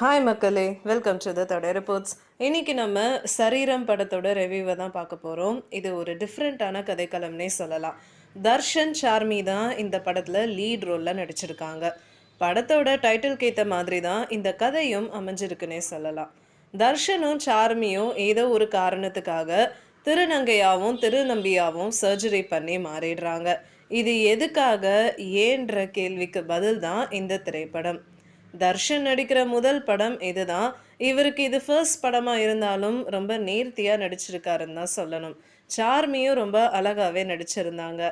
Hi மக்களே, welcome to the தடை reports. இன்னைக்கு நம்ம சரீரம் படத்தோட ரிவ்யூவை தான் பார்க்க போகிறோம். இது ஒரு டிஃப்ரெண்ட்டான கதைக்களம்னே சொல்லலாம். தர்ஷன் சார்மி தான் இந்த படத்தில் லீட் ரோலில் நடிச்சிருக்காங்க. படத்தோட டைட்டிலுக்கு ஏற்ற மாதிரி தான் இந்த கதையும் அமைஞ்சிருக்குன்னே சொல்லலாம். தர்ஷனும் சார்மியும் ஏதோ ஒரு காரணத்துக்காக திருநங்கையாவும் திருநம்பியாவும் சர்ஜரி பண்ணி மாறிடுறாங்க. இது எதுக்காக ஏன்ற கேள்விக்கு பதில் தான் இந்த திரைப்படம். தர்ஷன் நடிக்கிற முதல் படம் இதுதான். இவருக்கு இது ஃபர்ஸ்ட் படமாக இருந்தாலும் ரொம்ப நேர்த்தியாக நடிச்சிருக்காருன்னு தான் சொல்லணும். சார்மியும் ரொம்ப அழகாகவே நடிச்சிருந்தாங்க.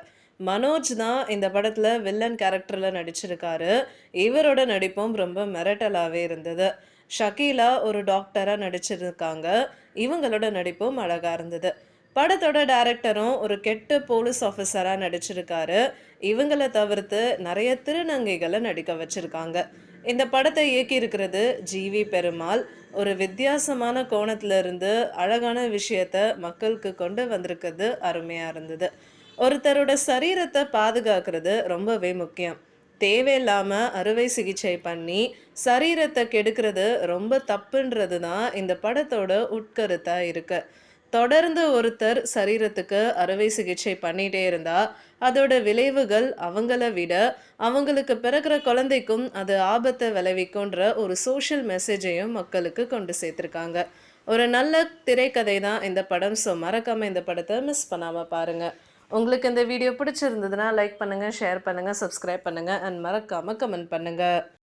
மனோஜ் தான் இந்த படத்தில் வில்லன் கேரக்டரில் நடிச்சிருக்காரு. இவரோட நடிப்பும் ரொம்ப மிரட்டலாகவே இருந்தது. ஷக்கீலா ஒரு டாக்டராக நடிச்சிருக்காங்க. இவங்களோட நடிப்பும் அழகாக இருந்தது. படத்தோட டைரக்டரும் ஒரு கெட்ட போலீஸ் ஆஃபீஸராக நடிச்சிருக்காரு. இவங்களை தவிர்த்து நிறைய திருநங்கைகளை நடிக்க வச்சிருக்காங்க. இந்த படத்தை இயக்கியிருக்கிறது ஜிவி பெருமாள். ஒரு வித்தியாசமான கோணத்துல இருந்து அழகான விஷயத்த மக்களுக்கு கொண்டு வந்திருக்கிறது அருமையாக இருந்தது. ஒருத்தரோட சரீரத்தை பாதுகாக்கிறது ரொம்பவே முக்கியம். தேவையில்லாமல் அறுவை சிகிச்சை பண்ணி சரீரத்தை கெடுக்கிறது ரொம்ப தப்புன்றது தான் இந்த படத்தோட உட்கருத்தாக இருக்கு. தொடர்ந்து ஒருத்தர் சரீரத்துக்கு அறுவை சிகிச்சை பண்ணிகிட்டே இருந்தால் அதோட விளைவுகள் அவங்கள விட அவங்களுக்கு பிறக்கிற குழந்தைக்கும் அது ஆபத்தை விளைவிக்கும்ன்ற ஒரு சோஷியல் மெசேஜையும் மக்களுக்கு கொண்டு சேர்த்துருக்காங்க. ஒரு நல்ல திரைக்கதை தான் இந்த படம். ஸோ மறக்காமல் இந்த படத்தை மிஸ் பண்ணாமல் பாருங்கள். உங்களுக்கு இந்த வீடியோ பிடிச்சிருந்ததுன்னா லைக் பண்ணுங்கள், ஷேர் பண்ணுங்கள், சப்ஸ்கிரைப் பண்ணுங்கள் அண்ட் மறக்காமல் கமெண்ட் பண்ணுங்கள்.